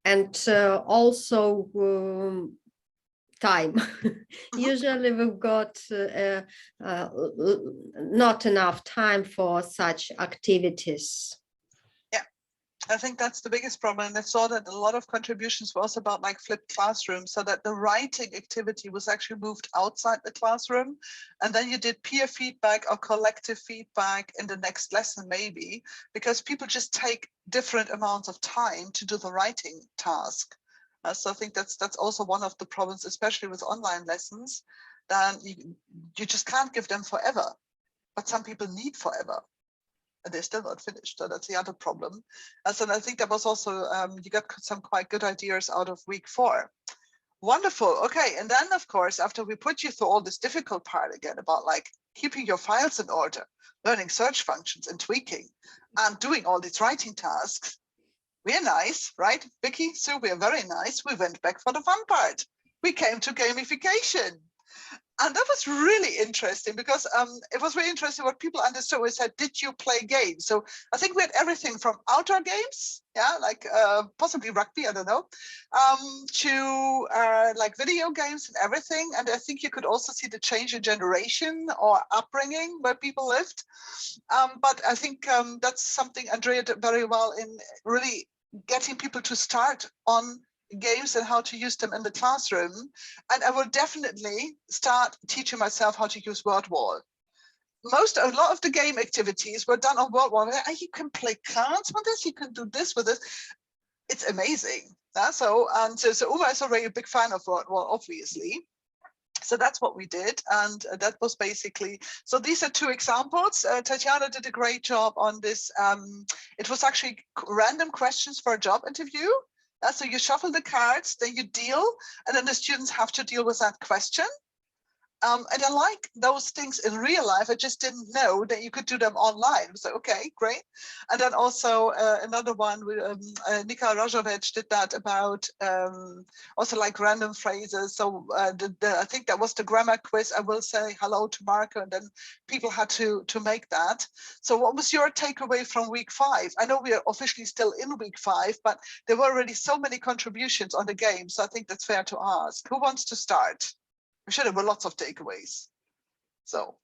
and also time. Usually we've got not enough time for such activities. I think that's the biggest problem. And I saw that a lot of contributions were also about like flipped classrooms, so that the writing activity was actually moved outside the classroom. And then you did peer feedback or collective feedback in the next lesson, maybe, because people just take different amounts of time to do the writing task. So I think that's also one of the problems, especially with online lessons, that you just can't give them forever, but some people need forever. And they're still not finished. So that's the other problem. So I think that was also, you got some quite good ideas out of week 4. Wonderful. Okay. And then, of course, after we put you through all this difficult part again about like keeping your files in order, learning search functions and tweaking, and doing all these writing tasks, we're nice, right? Vicky, Sue, we're very nice. We went back for the fun part. We came to gamification. And that was really interesting because it was really interesting what people understood. We said, did you play games? So I think we had everything from outdoor games, yeah, like possibly rugby, I don't know, to like video games and everything. And I think you could also see the change in generation or upbringing where people lived. But I think that's something Andrea did very well in really getting people to start on games and how to use them in the classroom. And I will definitely start teaching myself how to use WordWall. A lot of the game activities were done on WordWall. You can play cards with this, you can do this with this. It's amazing. So Uwe is already a big fan of WordWall, obviously. So that's what we did. And that was basically, so these are 2 examples. Tatiana did a great job on this. It was actually random questions for a job interview. So you shuffle the cards, then you deal, and then the students have to deal with that question. And I like those things in real life. I just didn't know that you could do them online. So, okay, great. And then also another one, Nika Rajovic did that about also like random phrases. So I think that was the grammar quiz. I will say hello to Marco, and then people had to make that. So what was your takeaway from week 5? I know we are officially still in week 5, but there were already so many contributions on the game. So I think that's fair to ask. Who wants to start? I'm sure there were lots of takeaways. So.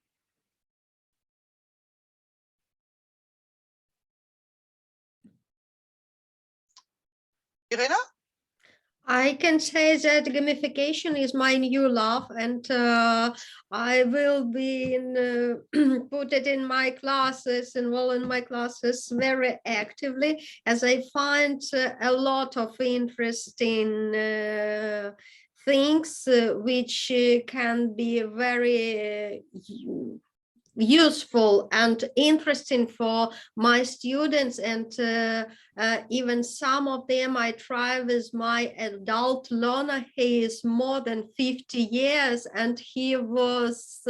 Irina? I can say that gamification is my new love, and I will be put it in my classes, enroll in my classes very actively, as I find a lot of interesting things which can be very useful and interesting for my students, and even some of them I try with my adult learner. He is more than 50 years and he was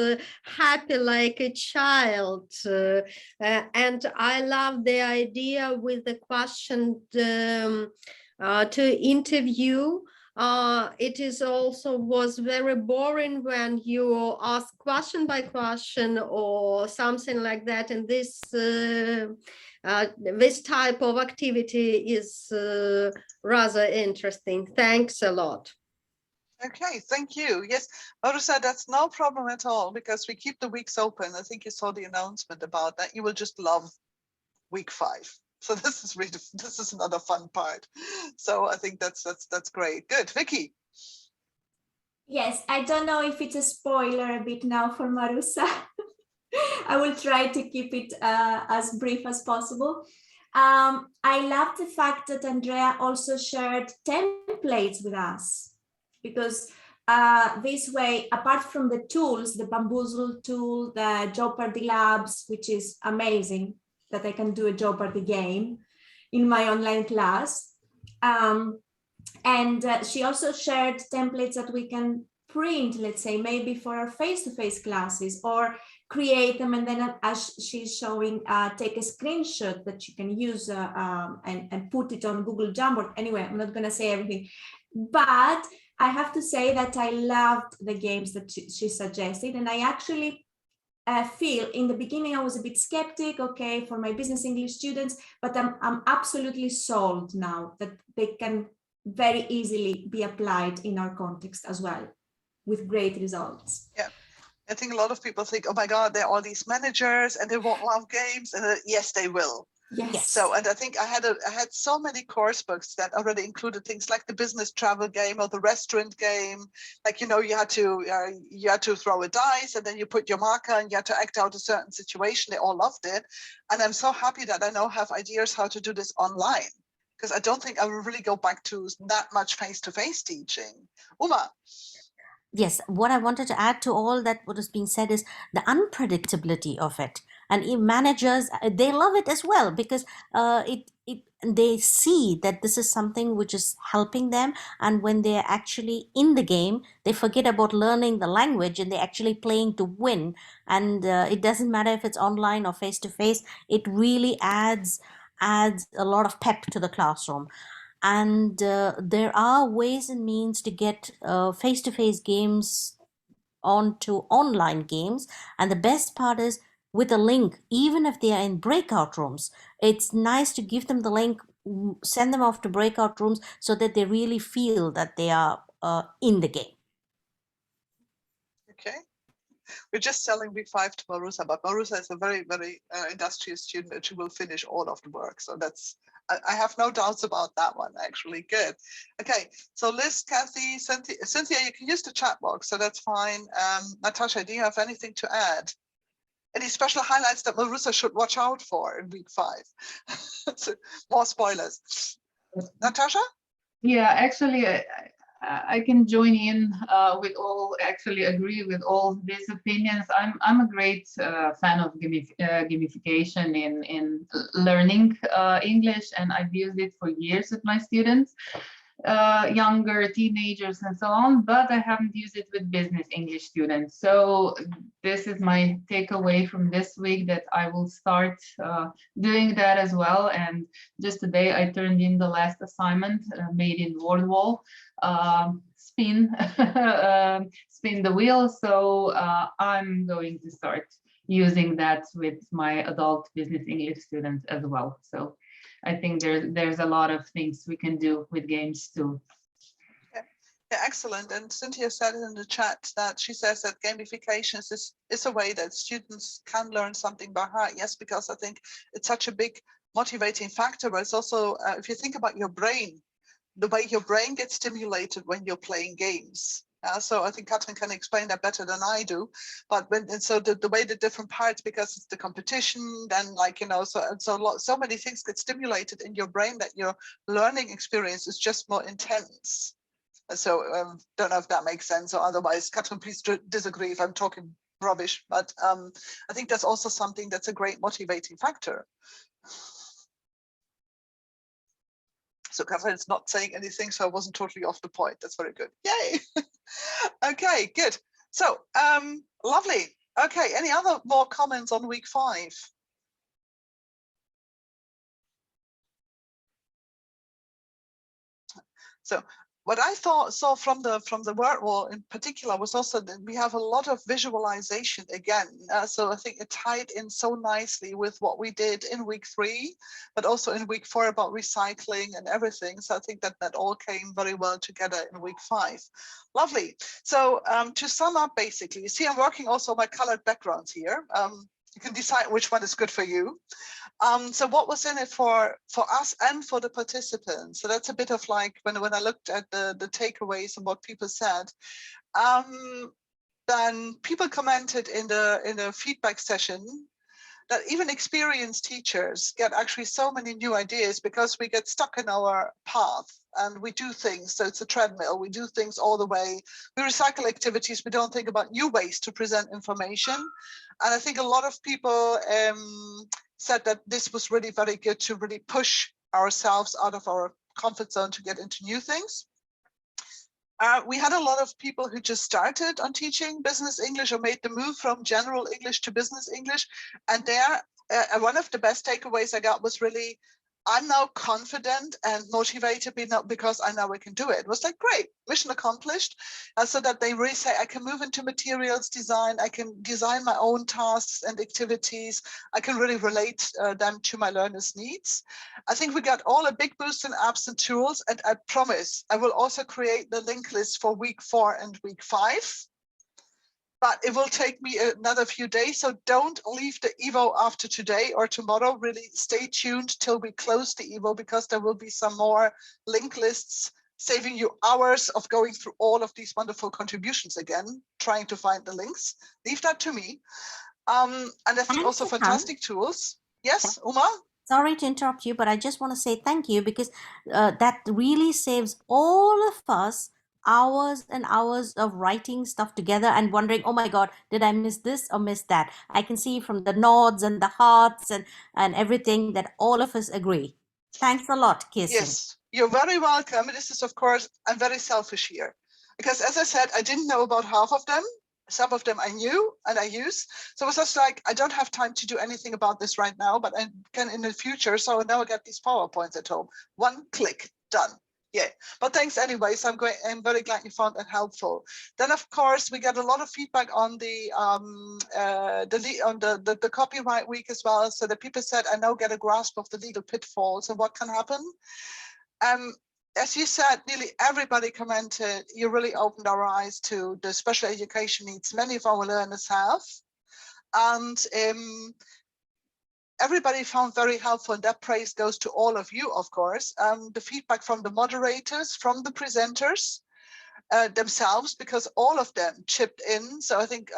happy like a child, and I love the idea with the question to interview it is also was very boring when you ask question by question or something like that. And this type of activity is rather interesting. Thanks a lot. Okay, thank you. Yes, Marusa, that's no problem at all because we keep the weeks open. I think you saw the announcement about that. You will just love week 5. So this is another fun part. So I think that's great. Good, Vicky. Yes, I don't know if it's a spoiler a bit now for Marusa. I will try to keep it as brief as possible. I love the fact that Andrea also shared templates with us, because this way, apart from the tools, the Bamboozle tool, the Jeopardy Labs, which is amazing that I can do a Jeopardy game in my online class. And she also shared templates that we can print, let's say, maybe for our face-to-face classes, or create them and then, as she's showing, take a screenshot that you can use and put it on Google Jamboard. Anyway, I'm not going to say everything, but I have to say that I loved the games that she suggested, and I actually feel in the beginning I was a bit skeptic, okay, for my business English students, but I'm absolutely sold now that they can very easily be applied in our context as well, with great results. Yeah, I think a lot of people think, oh my God, there are all these managers and they won't love games, and yes, they will. Yes. So, and I think I had so many course books that already included things like the business travel game or the restaurant game. Like, you know, you had to throw a dice and then you put your marker and you had to act out a certain situation. They all loved it. And I'm so happy that I now have ideas how to do this online, because I don't think I will really go back to that much face-to-face teaching. Uma. Yes, what I wanted to add to all that what is being said is the unpredictability of it. And managers, they love it as well, because they see that this is something which is helping them. And when they're actually in the game, they forget about learning the language and they're actually playing to win. And it doesn't matter if it's online or face-to-face, it really adds a lot of pep to the classroom. And there are ways and means to get face-to-face games onto online games. And the best part is with a link, even if they are in breakout rooms, it's nice to give them the link, send them off to breakout rooms so that they really feel that they are in the game. Okay. We're just selling week 5 to Marusa, but Marusa is a very, very industrious student and she will finish all of the work. So I have no doubts about that one, actually. Good. Okay, so Liz, Kathy, Cynthia, you can use the chat box, so that's fine. Natasha, do you have anything to add? Any special highlights that Marusa should watch out for in week 5? So, more spoilers. Natasha? Yeah, actually, I can join in with all, actually agree with all these opinions. I'm a great fan of gamification in learning English, and I've used it for years with my students, younger teenagers and so on, but I haven't used it with business English students. So this is my takeaway from this week, that I will start doing that as well. And just today I turned in the last assignment made in WordWall, spin the wheel. So I'm going to start using that with my adult business English students as well. So I think there's a lot of things we can do with games too. Yeah, excellent. And Cynthia said in the chat that she says that gamification is a way that students can learn something by heart. Yes, because I think it's such a big motivating factor, but it's also, if you think about your brain, the way your brain gets stimulated when you're playing games. So I think Katrin can explain that better than I do. But so the way the different parts, because it's the competition, then like, you know, so many things get stimulated in your brain that your learning experience is just more intense. So don't know if that makes sense, or otherwise, Katrin, please disagree if I'm talking rubbish. But I think that's also something that's a great motivating factor. So Katrin's not saying anything, so I wasn't totally off the point. That's very good. Yay. Okay, good. So lovely. Okay, any other more comments on week 5? So what I saw from the word wall in particular was also that we have a lot of visualization again. So I think it tied in so nicely with what we did in week 3, but also in week 4 about recycling and everything. So I think that all came very well together in week 5. Lovely. So to sum up, basically, you see I'm working also my colored backgrounds here. You can decide which one is good for you. So what was in it for us and for the participants? So that's a bit of like when I looked at the takeaways and what people said. Then people commented in the feedback session that even experienced teachers get actually so many new ideas because we get stuck in our path and we do things. So it's a treadmill. We do things all the way. We recycle activities. We don't think about new ways to present information. And I think a lot of people said that this was really very good to really push ourselves out of our comfort zone to get into new things. We had a lot of people who just started on teaching business English or made the move from general English to business English. And there, one of the best takeaways I got was really, I'm now confident and motivated because I know I can do it. It was like, great, mission accomplished. So that they really say, I can move into materials design, I can design my own tasks and activities, I can really relate them to my learners' needs. I think we got all a big boost in apps and tools, and I promise I will also create the link list for week 4 and week 5. But it will take me another few days. So don't leave the EVO after today or tomorrow. Really stay tuned till we close the EVO, because there will be some more link lists, saving you hours of going through all of these wonderful contributions again, trying to find the links. Leave that to me. And I think also fantastic tools. Yes, Uma? Sorry to interrupt you, but I just want to say thank you, because that really saves all of us hours and hours of writing stuff together and wondering, oh my God, did I miss this or miss that? I can see from the nods and the hearts and everything that all of us agree. Thanks a lot, Kirsten. Yes, you're very welcome. This is, of course, I'm very selfish here, because as I said, I didn't know about half of them. Some of them I knew and I use. So it was just like, I don't have time to do anything about this right now, but I can in the future. So now I get these PowerPoints at home. One click, done. Yeah, but thanks anyway. So I'm very glad you found that helpful. Then of course we get a lot of feedback on the copyright week as well. So the people said, I now get a grasp of the legal pitfalls and what can happen. As you said, nearly everybody commented, you really opened our eyes to the special education needs many of our learners have. And everybody found very helpful, and that praise goes to all of you, of course. The feedback from the moderators, from the presenters themselves, because all of them chipped in. So I think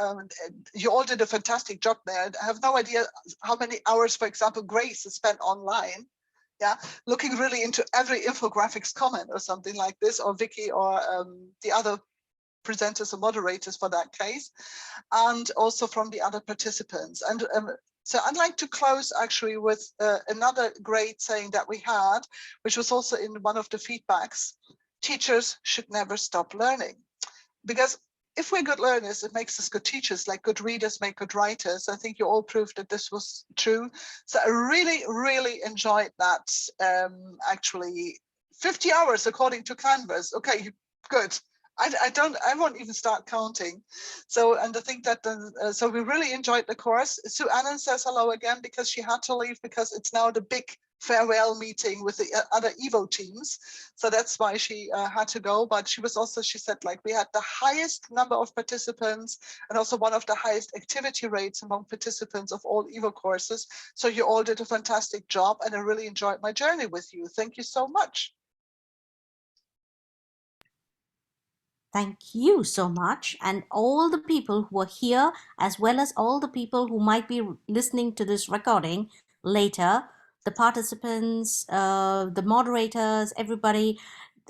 you all did a fantastic job there. I have no idea how many hours, for example, Grace has spent online. Yeah, looking really into every infographics comment or something like this, or Vicky, or the other presenters or moderators for that case, and also from the other participants. And so I'd like to close actually with another great saying that we had, which was also in one of the feedbacks. Teachers should never stop learning, because if we're good learners, it makes us good teachers, like good readers make good writers. I think you all proved that this was true. So I really, really enjoyed that. Actually, 50 hours according to Canvas. Okay, good. I won't even start counting. So, and I think that, so we really enjoyed the course. Sue Annan says hello again, because she had to leave because it's now the big farewell meeting with the other EVO teams. So that's why she had to go. But she was also, she said, like, we had the highest number of participants and also one of the highest activity rates among participants of all EVO courses. So you all did a fantastic job, and I really enjoyed my journey with you. Thank you so much. Thank you so much. And all the people who are here, as well as all the people who might be listening to this recording later, the participants, the moderators, everybody,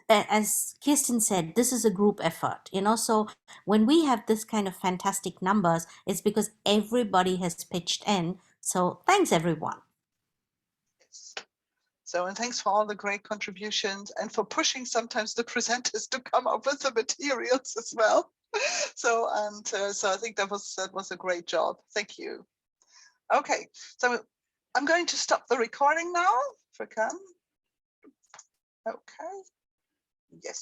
as Kirsten said, this is a group effort, so when we have this kind of fantastic numbers, it's because everybody has pitched in. So thanks, everyone. Yes. So, and thanks for all the great contributions and for pushing sometimes the presenters to come up with the materials as well. So, and so I think that was a great job. Thank you. Okay, so I'm going to stop the recording now if I can. Okay. Yes.